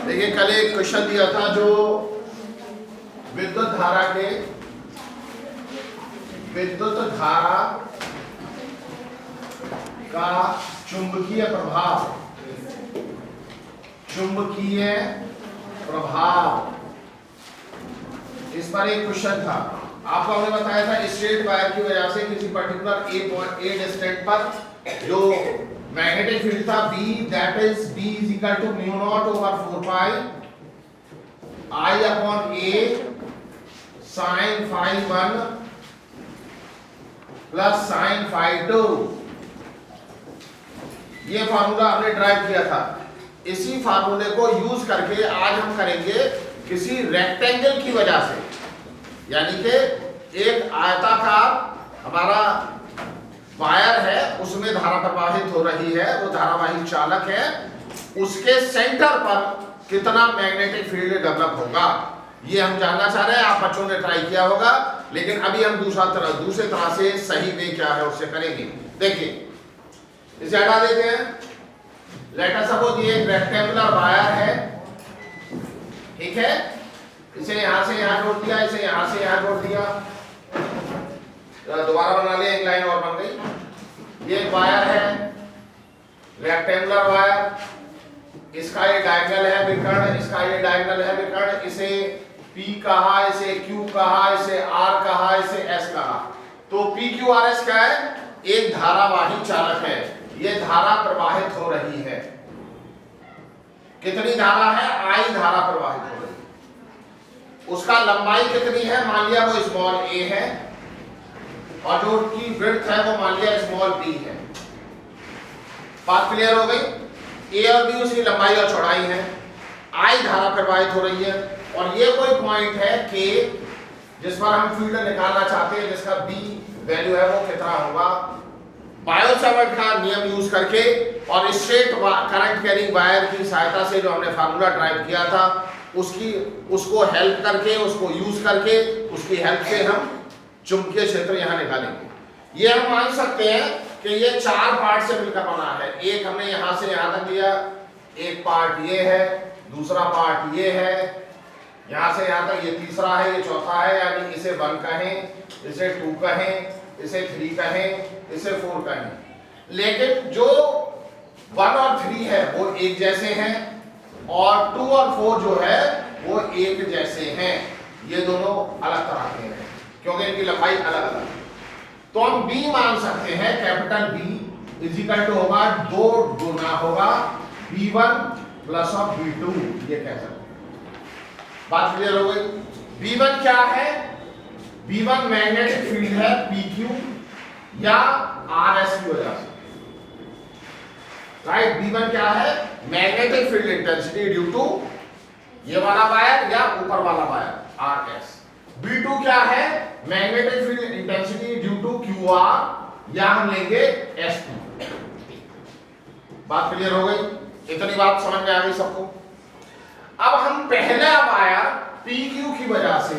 देखिए कल एक क्वेश्चन दिया था जो विद्युत धारा का चुंबकीय प्रभाव इस पर एक क्वेश्चन था। आपको हमने बताया था स्ट्रेट वायर की वजह से किसी पर्टिकुलर ए डिस्टेंस पर जो मैग्नेटिक फील्ड था B, that is B is equal to mu naught over 4 pi I upon A sin phi 1 plus sin phi 2। ये फार्मूला हमने ड्राइव किया था। इसी फार्मूले को यूज करके आज हम करेंगे किसी रेक्टेंगल की वजह से, यानी कि एक आयताकार हमारा वायर है, उसमें धारा प्रवाहित हो रही है, वो धारावाही चालक है, उसके सेंटर पर कितना मैग्नेटिक फील्ड डेवलप होगा ये हम जानना चाह रहे हैं। आप बच्चों ने ट्राई किया होगा, लेकिन अभी हम दूसरे तरह से सही वे क्या है उससे करेंगे। देखिए इसे हटा देते हैं। लेट अस सपोज ये एक रेक्टेंगुलर वायर है, ठीक है, इसे यहां से यहां जोड़ दिया, इसे यहां से यहां जोड़ दिया, दोबारा बना लिया, एक लाइन और बन गई। ये एक वायर है, रेक्टेंगुलर वायर, इसका ये डायगोनल है विकर्ण, इसका ये डायगोनल है विकर्ण, इसे P कहा, इसे Q कहा, इसे R कहा, इसे S कहा। तो PQRS क्या है? एक धारावाही चालक है, ये धारा प्रवाहित हो रही है। कितनी धारा है? I धारा प्रवाहित हो रही है। उसका लंबाई कितनी है? मान लिया वो स्मॉल a है, और जो की विड्थ है वो मान लिया स्मॉल b है। बात क्लियर हो गई? a और b उसकी लंबाई और चौड़ाई है, I धारा प्रवाहित हो रही है, और ये कोई पॉइंट है k जिस पर हम फील्ड निकालना चाहते हैं, जिसका b वैल्यू है वो कितना होगा। बायो-सावर्ट का नियम यूज करके और स्ट्रेट करंट कैरिंग वायर की सहायता से जो हमने फार्मूला ड्राइव किया था उसको हेल्प करके, उसको यूज करके, उसकी हेल्प से हम चुंबकीय क्षेत्र यहां निकालेंगे। ये हम मान सकते हैं कि ये चार पार्ट से मिलकर बना है। एक हमने यहां से यहां तक लिया, एक पार्ट ये है, दूसरा पार्ट ये है, यहां से यहां तक ये तीसरा है, ये चौथा है, यानी इसे 1 कहें, इसे 2 कहें, इसे 3 कहें, इसे 4 कहें। लेकिन जो 1 और 3 है वो एक जैसे हैं, और 2 और 4 जो है वो एक जैसे हैं। ये दोनों अलग तरह के हैं क्योंकि इनकी लंबाई अलग अलग है। तो हम B मान सकते हैं, capital B is equal to होगा 2 गुना होगा B1 प्लस ऑफ B2, ये कह सकते हैं। बात क्लियर हो गई? B1 क्या है? B1 मैग्नेटिक फील्ड है PQ या RS की वजह से, राइट। B1 क्या है? Magnetic field intensity due to ये वाला वायर या ऊपर वाला वायर RS। B2 क्या है? Magnetic field intensity due to QR या हम लेंगे S2। बात क्लियर हो गई? इतनी बात समझ में आ गई सबको? अब हम पहला वायर PQ की वजह से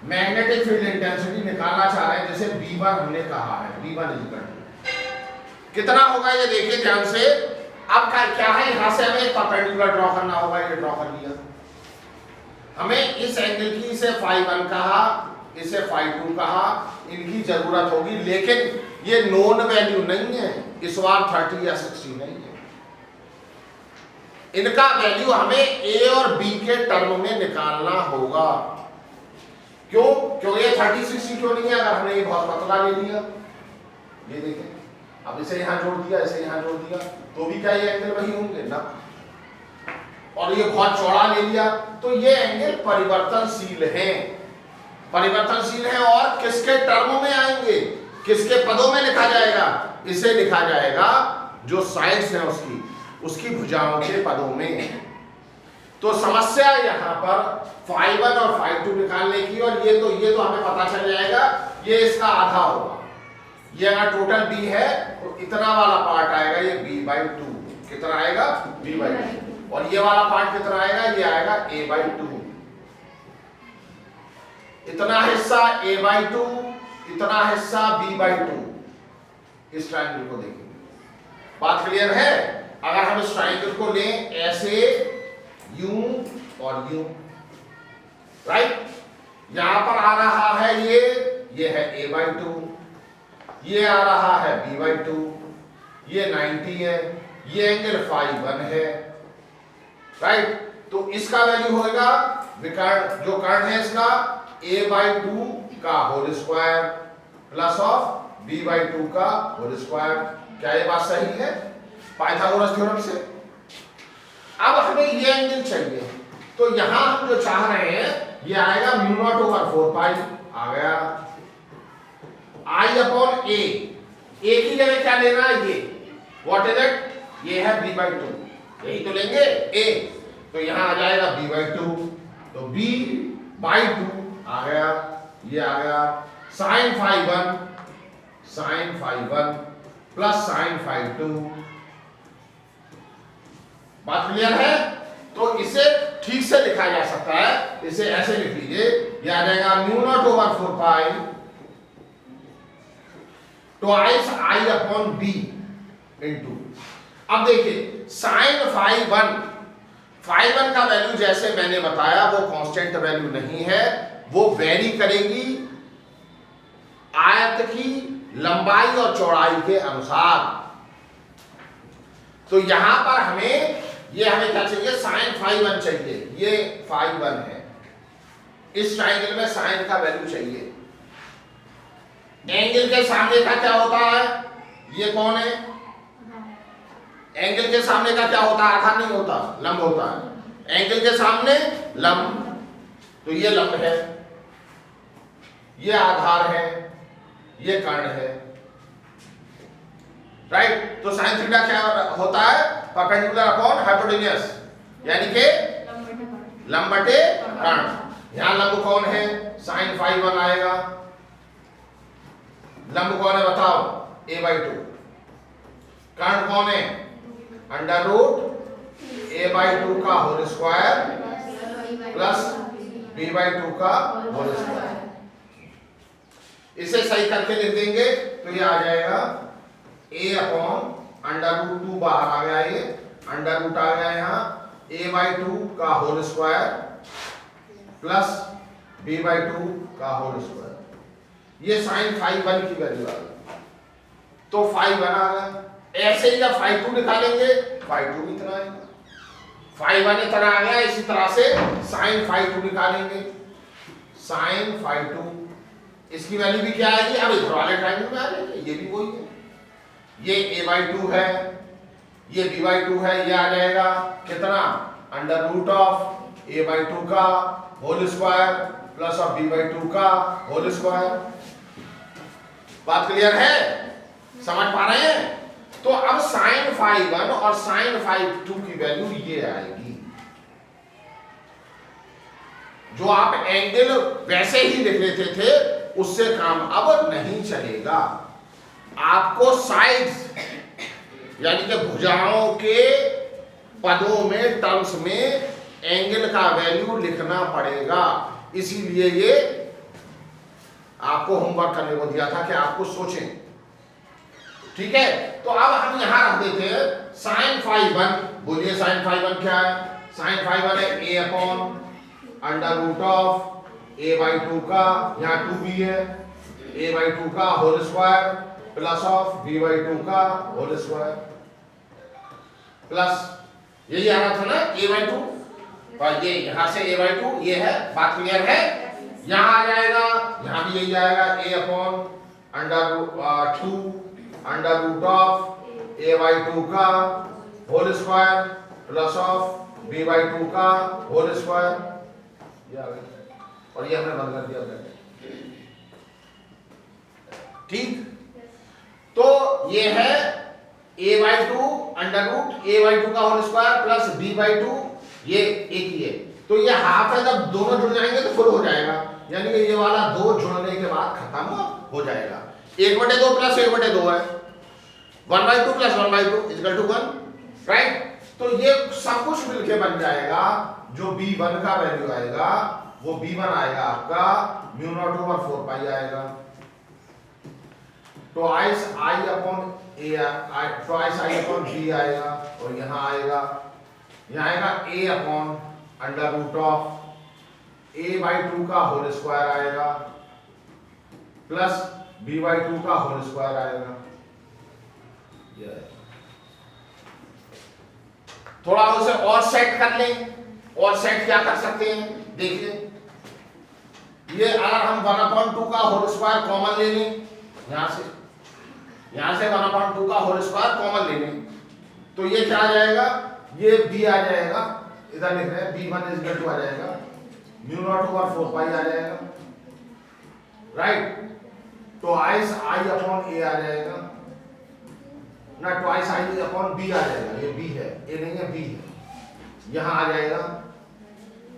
मैग्नेटिक फील्ड इंटेंसिटी निकालना चाह रहे हैं, जैसे B1 हमने कहा है, B1 कितना होगा ये देखिए ध्यान से। अब क्या है, यहां से हमें परपेंडिकुलर ड्रॉ करना होगा, ये ड्रॉ कर लिया। हमें इस एंगल की इसे phi1 कहा, इसे phi2 कहा, इनकी जरूरत होगी, लेकिन ये नोन वैल्यू नहीं है, इस बार 30 या 60 नहीं है। इनका वैल्यू हमें A और B के टर्म में निकालना होगा। क्यों? क्योंकि ये 30 60 क्यों नहीं है? अगर हमने ये बहुत पतला ले लिया, ये देखें, अब इसे यहां जोड़ दिया, इसे यहां जोड़ दिया, तो भी क्या ये एंगल वही होंगे ना। और ये बहुत चौड़ा ले लिया, तो ये एंगल परिवर्तनशील हैं, परिवर्तनशील हैं। और किसके टर्म में आएंगे, किसके पदों में लिखा जाएगा? इसे लिखा जाएगा जो साइड्स हैं उसकी भुजाओं के पदों में। तो समस्या यहाँ पर phi1 और phi2 निकालने की, और ये तो हमें पता चल जाएगा, ये इसका आधा होगा। ये अगर टोटल B है तो इतना वाला पार्ट आएगा, ये B/2। कितना आएगा? B/2। और ये वाला पार्ट कितना आएगा? ये आएगा A/2। इतना हिस्सा A/2, इतना हिस्सा B/2। इस ट्रायंगल को देखेंगे। बात क्लियर है? अगर हम इस ट्राइंगल को लें ऐसे यूं और यूं, राइट, यहां पर आ रहा है ये है a/2, ये आ रहा है b/2, ये 90 है, ये एंगल φ1 है, राइट। तो इसका वैल्यू होगा विकर्ण, जो कर्ण है इसका a/2 का whole square plus of b/2 का होल स्क्वायर। क्या ये बात सही है पाइथागोरस थ्योरम से? अब हमें ये एंगल चाहिए, तो यहां हम जो चाह रहे हैं ये आएगा μ0/4 आ गया I/a। a की जगह क्या लेना है, ये व्हाट इज इट, ये है b/2, यही तो लेंगे a, तो यहां आ जाएगा b/2, तो b/2 आ गया, ये आ गया sin φ1 प्लस sin φ2। बात क्लियर है? तो इसे ठीक से लिखा जा सकता है, इसे ऐसे लिख लीजिए, ये आ जाएगा μ0/4 ट्वाइस I/b इंटू, अब देखिए sin φ1 का वैल्यू जैसे मैंने बताया वो कांस्टेंट वैल्यू नहीं है, वो वेरी करेगी आयत की लंबाई और चौड़ाई के अनुसार। तो यहां पर हमें क्या चाहिए, sin φ1 चाहिए, ये φ1 है, इस ट्राइंगल में sin का वैल्यू चाहिए। एंगल के सामने का क्या होता है, ये कौन है, एंगल के सामने का क्या होता है, आधार नहीं होता, लंब होता है। एंगल के सामने लंब, तो ये लंब है, ये आधार है, ये कर्ण है, राइट। तो sin थीटा क्या होता है, परपेंडिकुलर अपॉन हाइपोटेन्यूज, यानी कि लंब बटे कर्ण। यहां लंब कौन है, sin φ1 आएगा, लंब कौन है बताओ, a/2, कर्ण कौन है, √a/2 का होल स्क्वायर प्लस b/2 का होल स्क्वायर। इसे सही करके लिख देंगे तो ये आ जाएगा a/√2, बाहर आ गया, ये अंडर रूट आ गया, यहाँ a/2 का होल स्क्वायर प्लस b/2 का होल स्क्वायर। ये sin φ1 की वैल्यू आ गई, तो φ1 आ गया। ऐसे ही जब φ2 निकालेंगे, φ2 भी इतना आएगा, φ1 इतना आ गया, इसी तरह से sin φ2 निकालेंगे, sin φ2 इसकी वैल्यू भी क्या आएगी, अब इधर वाले ट्रायंगल में आ जाएगी, ये भी वही है, ये a/2 है, ये b/2 है, ये आ जाएगा कितना, √of a/2 का whole square plus of b/2 का होल स्क्वायर। बात क्लियर है, समझ पा रहे हैं? तो अब sin φ1 और sin φ2 की वैल्यू ये आएगी, जो आप एंगल वैसे ही लिख लेते थे उससे काम अब नहीं चलेगा, आपको साइड्स यानी कि भुजाओं के पदों में, टर्म्स में एंगल का वैल्यू लिखना पड़ेगा। इसीलिए ये आपको होमवर्क करने को दिया था कि आपको सोचें, ठीक है। तो अब हम यहां रख देते हैं sin φ1, बोलिए sin φ1 क्या है, sin φ1 है a/√of a/2 का, यहाँ 2 भी है, a/2 का whole square plus of b/2 का होल स्क्वायर प्लस, यही आ रहा था ना a/2, और ये यहां से a/2 ये है, बात क्लियर है? यहां आ जाएगा, यहां भी यही आएगा a/√2 a/2 का whole square plus of b/2 का होल स्क्वायर, ये आ गया, और ये हमने बंद कर दिया, ठीक। तो ये है a/2 √a/2 का होल स्क्वायर प्लस b/2, ये एक ही है, तो ये हाफ है, जब दोनों जुड़ जाएंगे तो फुल हो जाएगा, यानी कि ये वाला 2 जुड़ने के बाद खत्म हो जाएगा। 1/2 प्लस 1/2 है, 1/2 प्लस 1/2 इक्वल टू 1, राइट। तो ये सब कुछ मिलके बन जाएगा, जो b1 का वैल्यू आएगा वो b1 आएगा आपका μ0/4 आएगा, तो I/a A twice I upon B आएगा और यहाँ आएगा A upon under root of A by 2 का होल स्क्वायर आएगा प्लस बी बाई 2 का होल स्क्वायर आएगा। थोड़ा उसे और सेट कर लें। और सेट क्या कर सकते हैं, देखिए ये अगर हम 1/2 का होल स्क्वायर कॉमन ले लें, यहां से 1/2 का होल स्क्वायर कॉमन ले लें, तो ये क्या आ जाएगा, ये b आ जाएगा, इधर लिख रहे हैं b1 इज इक्वल टू आ जाएगा म्यू नॉट ओवर 4 पाई आ जाएगा, right. Twice i upon a आ जाएगा ना, ट्वाइस i अपॉन b आ जाएगा, ये b है, a नहीं है b है, यहां आ जाएगा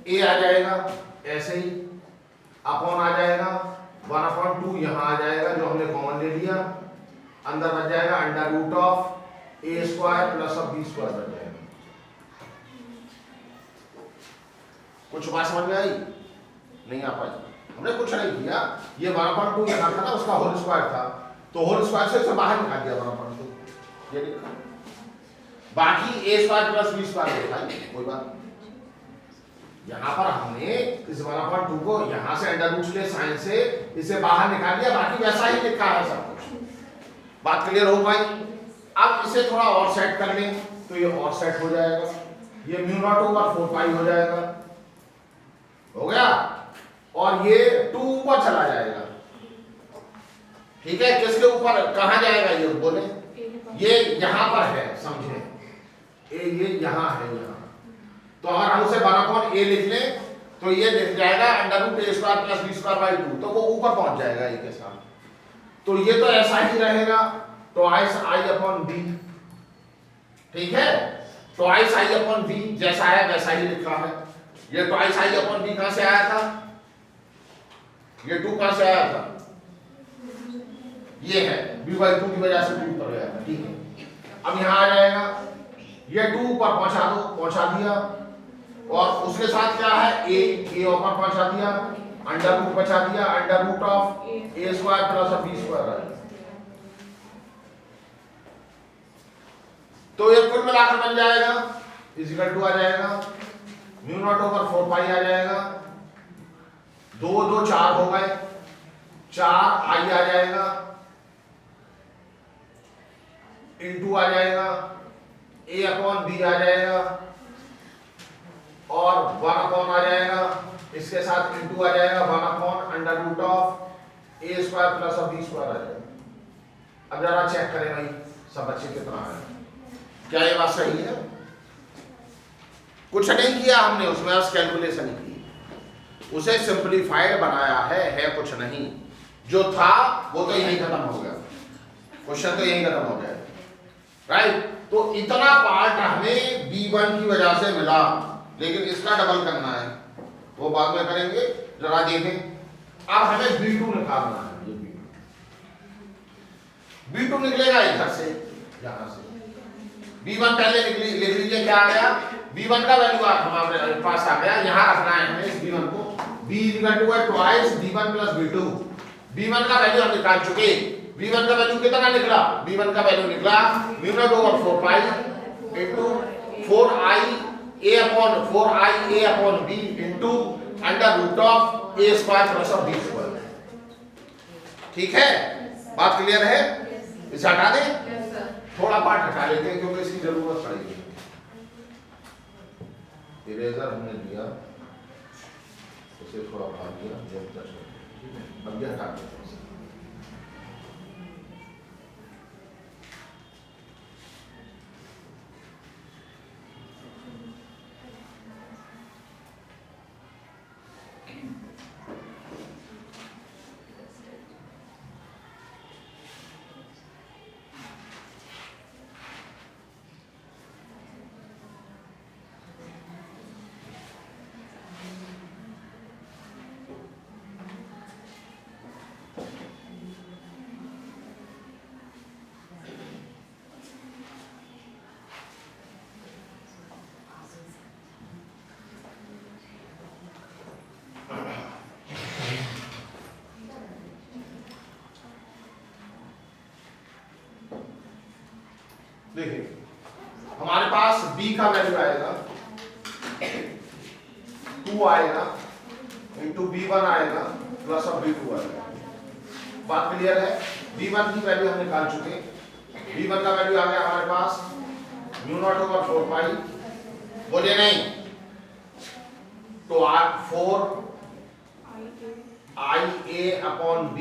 a आ जाएगा, ऐसे ही अपॉन आ जाएगा 1/2, यहां आ जाएगा जो हमने कॉमन ले लिया, अंदर बच जाएगा under root of a square plus of b square बच जाएगा। कुछ बात समझ में आई? नहीं आ पाई, हमने कुछ नहीं किया, ये 1/2 यहाँ था ना, उसका होल स्क्वायर था, तो होल स्क्वायर से इसे बाहर निकाल दिया 1/2, ये लिखा, बाकी a square plus b square लिखा, कोई बात। यहाँ पर हमने इस 1/2 को यहाँ से अंडर रूट के साइन से इसे बाहर निकाल दिया, बाकी वैसा ही लिखा है सब कुछ। बात क्लियर हो पाई? अब इसे थोड़ा और सेट कर लें तो ये और सेट हो जाएगा, ये म्यू नॉट ओवर 4 पाई हो जाएगा, हो गया, और ये 2 ऊपर चला जाएगा, ठीक है। किसके ऊपर, कहां जाएगा ये बोले, ये यहां पर है, समझे, ये यहां है, यहां, तो अगर हम उसे 1/a लिख लें तो ये लिख जाएगा under root a square plus b square by 2, तो वो ऊपर पहुंच जाएगा a के साथ, तो ये तो ऐसा ही रहेगा, ट्वाइस i अपॉन b, ठीक है, ट्वाइस i अपॉन b जैसा है वैसा ही लिखा है। ये ट्वाइस i अपॉन b कहां से आया था, ये 2 कहां से आया था, ये है b बाई 2 की वजह से 2 ऊपर गया था, ठीक है। अब यहां आ जाएगा, ये 2 ऊपर पहुंचा दिया, और उसके साथ क्या है, a ऊपर पहुंचा दिया, अंडर रूट बचा दिया, under root of a square plus of b square है, तो ये कुल मिलाकर बन जाएगा इज इक्वल टू आ जाएगा म्यू नॉट ओवर 4 पाई आ जाएगा, 2 2 4 हो गए, 4 i आ जाएगा, इनटू आ जाएगा a अपॉन b आ जाएगा, और 1 अपॉन आ जाएगा, इसके साथ इनटू आ जाएगा 1 upon under root of a square plus of b square आ जाएगा। अब जरा चेक करें भाई सब बच्चे कितना है, क्या ये बात सही है? कुछ नहीं किया हमने उसमें, बस कैलकुलेशन ही की, उसे सिंपलीफाइड बनाया है कुछ नहीं, जो था वो तो यही खत्म हो गया, क्वेश्चन तो यही खत्म हो गया, राइट। तो इतना पार्ट हमें b1 की वजह से मिला, लेकिन इसका डबल करना है, वो बाद में करेंगे, जरा देखें। अब हमें b2 निकालना है, ये b2 निकलेगा इधर से, यहां से b1 पहले लिख लीजिए, क्या आ गया, b1 का वैल्यू हमारे पास आ गया, यहां रखना है हमें इस b1 को, b इक्वल टू है twice b1 plus b2, b1 का वैल्यू हम निकाल चुके, b1 का वैल्यू कितना निकला, b1 का वैल्यू निकला mu naught over 4 pi into 4i a upon b into under root of a square plus of b square, ठीक है, बात क्लियर है? इसे हटा दें, थोड़ा पार्ट हटा लेते हैं क्योंकि इसकी जरूरत पड़ेगी, इरेजर हमने दिया, उसे थोड़ा भाग दिया, अब ये हटा देते हैं। का वैल्यू आएगा 2 आएगा इंटू B1 आएगा प्लस ऑफ B2 आएगा। बात क्लियर है? B1 की वैल्यू हम निकाल चुके। B1 का वैल्यू आ गया हमारे पास μ0/4 बोलिए नहीं तो 4 IA/B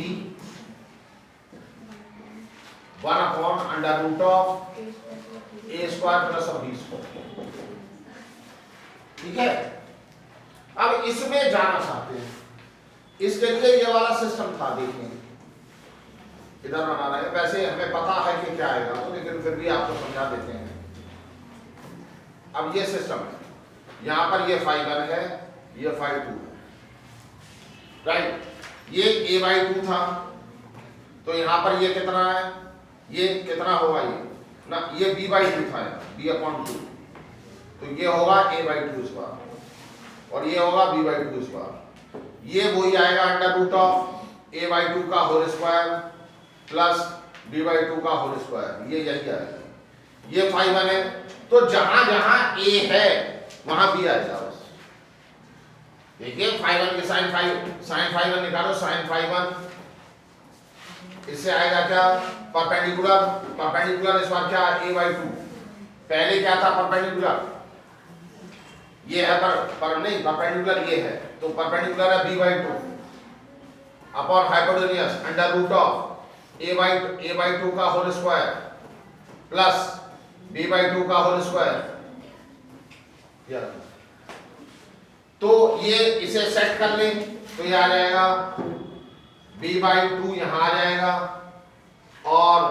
1/√A² plus of B²। ठीक है, अब इसमें जाना चाहते हैं, इसके लिए ये वाला सिस्टम था। देखें इधर बना रहे हैं, वैसे हमें पता है कि क्या आएगा तो, लेकिन फिर भी आपको समझा देते हैं। अब ये सिस्टम है, यहां पर ये φ1 है, ये φ2 है, राइट। ये A/2 था तो यहां पर ये कितना है, ये कितना होगा ये ना, ये B/2 था, B/2 तो ये होगा A/2 इस बार और ये होगा B/2 इस बार। ये वही आएगा √A/2 का होल स्क्वायर प्लस B/2 का होल स्क्वायर, ये यही आएगा। ये φ1 है तो जहां जहां A है वहां B आ जाओ। देखिए φ1 के sin φ1 निकालो, sin φ1 इससे आएगा क्या, परपेंडिकुलर इस बार क्या A/2। पहले क्या था परपेंडिकुलर, ये है पर नहीं परपेंडिकुलर ये है तो परपेंडिकुलर है B/2 अपॉन हाइपोटेन्यूज √A/2 का होल स्क्वायर प्लस B/2 का होल स्क्वायर। तो ये इसे सेट कर लें तो ये आ जाएगा B/2 यहां आ जाएगा और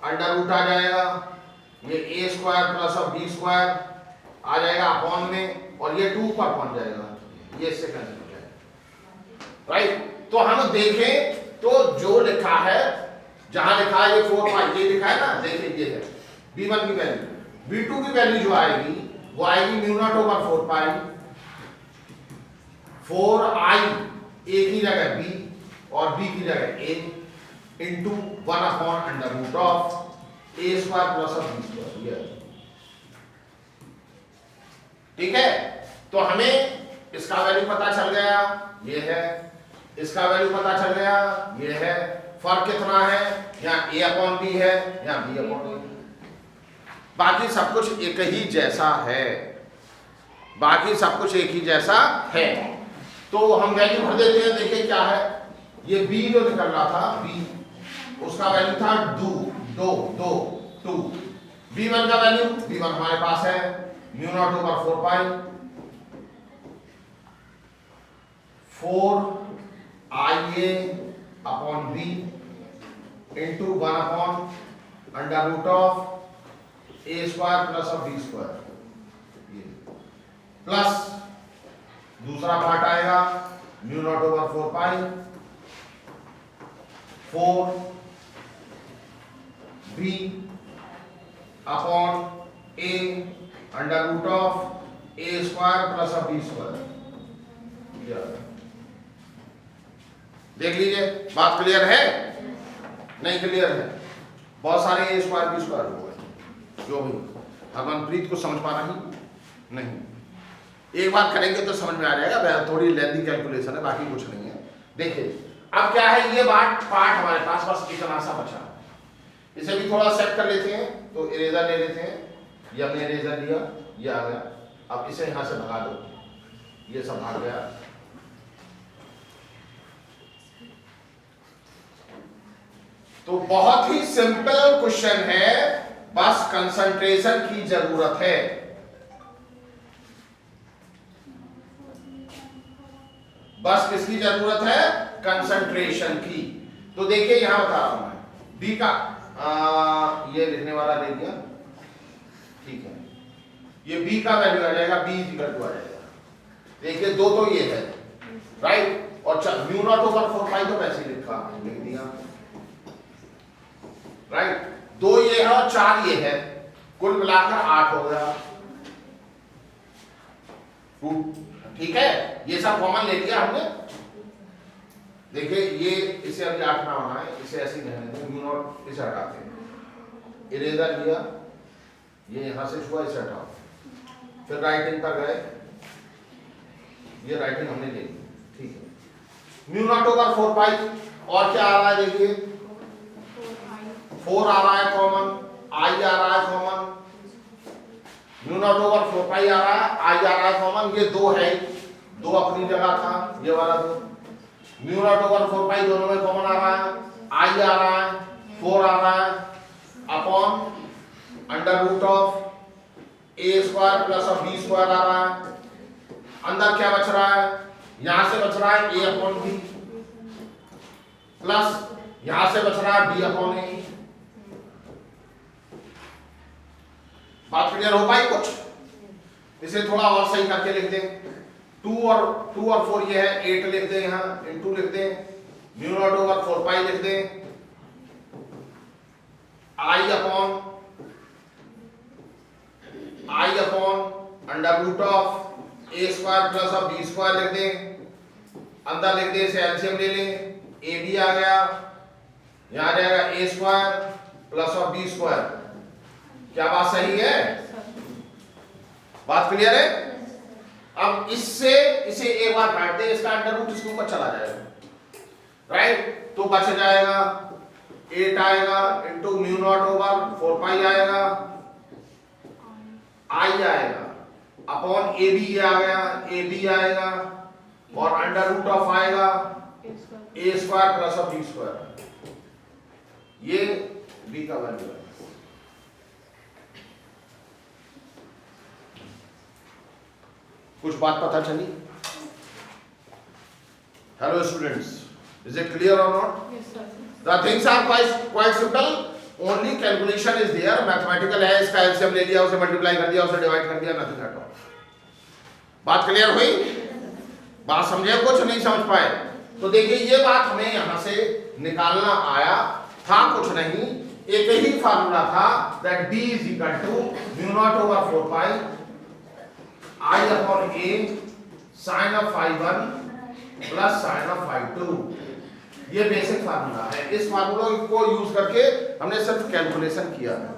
√, आ जाएगा ये A² प्लस ऑफ B² आ जाएगा अपॉन में, और ये 2 पर पहुंच जाएगा, ये इससे कैंसिल हो जाएगा, राइट। तो हम देखें तो जो लिखा है, जहां लिखा है ये 4 ये लिखा है ना, देखिए ये है B1 की वैल्यू, B2 की वैल्यू जो आएगी वो आएगी μ0/4 4i A की जगह B और B की जगह A into 1/√A² plus of B²। ठीक है, तो हमें इसका वैल्यू पता चल गया, ये है, इसका वैल्यू पता चल गया, ये है। फर्क कितना है, यहाँ A/B है, यहाँ B/A। बाकी सब कुछ एक ही जैसा है, बाकी सब कुछ एक ही जैसा है। तो हम वैल्यू भर देते हैं। देखिए क्या है, ये B जो निकल रहा था B, उसका वैल्यू था 2। B1 का वैल्यू, B1 हमारे पास है μ0/4 4IA/B into 1/√A² plus of B², plus दूसरा पार्ट आएगा μ0/4 4B/A प्लस ऑफ B²। देख लीजिए, बात क्लियर है नहीं क्लियर है? बहुत सारे A² B² हो गए, जो भी हरमनप्रीत को समझ पा रही नहीं, एक बार करेंगे तो समझ में आ जाएगा। थोड़ी लेंथी कैलकुलेशन है, बाकी कुछ नहीं है। देखिए अब क्या है, ये पार्ट हमारे पास बस इतना सा बचा, इसे भी थोड़ा सेट कर लेते हैं। तो इरेजर ले लेते हैं, ये हमने इरेजर लिया, ये आ गया। अब इसे यहां से भगा दो, ये सब भाग गया। तो बहुत ही सिंपल क्वेश्चन है, बस कंसंट्रेशन की जरूरत है। बस किसकी जरूरत है, कंसंट्रेशन की। तो देखिए यहां बता रहा हूं मैं, B का ये लिखने वाला ले दिया, ठीक है। ये B का वैल्यू आ जाएगा, B इक्वल टू आ जाएगा। देखिए 2 तो ये है, राइट, और μ0/4 तो वैसे लिखा लिख दिया, राइट। 2 ये है और 4 ये है, कुल मिलाकर 8 हो गया। ठीक है, ये सब कॉमन ले लिया हमने। देखिए ये इसे अभी 8 ना होना है, इसे ऐसे ही रहने दो, μ0 इसे हटाते हैं। इरेजर लिया, ये यहां से छुआ, इसे हटाओ, फिर राइटिंग पर गए, ये राइटिंग हमने ले ली, ठीक है। म्यू नॉट ओवर 4 पाई, और क्या आ रहा है देखिए, 4 आ रहा है कॉमन, आई आ रहा है कॉमन, म्यू नॉट ओवर 4 पाई आ रहा है, आई आ रहा है कॉमन, ये 2 है, 2 अपनी जगह था, ये वाला 2, म्यू नॉट ओवर 4 पाई दोनों में कॉमन आ रहा है, आई आ रहा है, 4 आ रहा है, upon under root of A square plus of B square आ रहा है। अंदर क्या बच रहा है, यहां से बच रहा है ए अपॉन बी, प्लस यहां से बच रहा है बी अपॉन ए। बात क्लियर हो पाई कुछ? इसे थोड़ा और सही करके लिख दें, 2 और 4 ये है, 8 लिख दें, यहां इनटू लिख दें, म्यू नॉट ओवर 4 पाई लिख दें, I upon under root of A square plus of B square लिख दें, अंदर लिख दें, इसे एलसीएम ले लें, ए बी आ गया, यहां आ जाएगा A square plus of B square. क्या बात सही है? बात क्लियर है? अब इससे इसे एक बार काट दें, इसका अंडर रूट इसके ऊपर चला जाएगा, राइट? तो बच जाएगा 8 आएगा इंटू म्यू नॉट ओवर 4 पाई आएगा, आई आएगा अपॉन ए बी आ गया, ए बी आएगा, और अंडर रूट ऑफ आएगा A square plus of B square, ये बी का वैल्यू है। कुछ बात पता चली? Hello students, is it clear और not? Yes, sir. The things are quite simple. Only calculation is there. Mathematical है, इसका एलसीएम ले लिया, उसे मल्टीप्लाई कर दिया, उसे डिवाइड कर दिया, nothing at all. बात क्लियर हुई? बात समझे? कुछ नहीं समझ पाए तो देखिए, ये बात हमें यहां से निकालना आया था, कुछ नहीं, एक ही फार्मूला था, that b is equal to mu naught over 4 pi I upon a sin of phi 1 plus sin of phi 2। ये बेसिक फार्मूला है, इस फार्मूला को यूज करके हमने सिर्फ कैलकुलेशन किया है।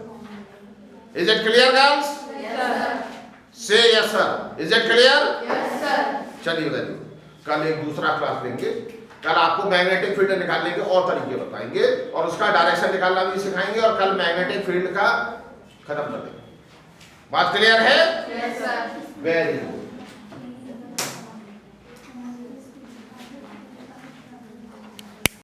Is it clear girls? Yes, sir. से yes sir. Is it clear? Yes, sir. चलिए वेरी गुड, कल एक दूसरा क्लास लेंगे, कल आपको मैग्नेटिक फील्ड निकालने के और तरीके बताएंगे, और उसका डायरेक्शन निकालना भी सिखाएंगे, और कल मैग्नेटिक फील्ड का खत्म कर देंगे। बात क्लियर है? Yes, sir. Very good.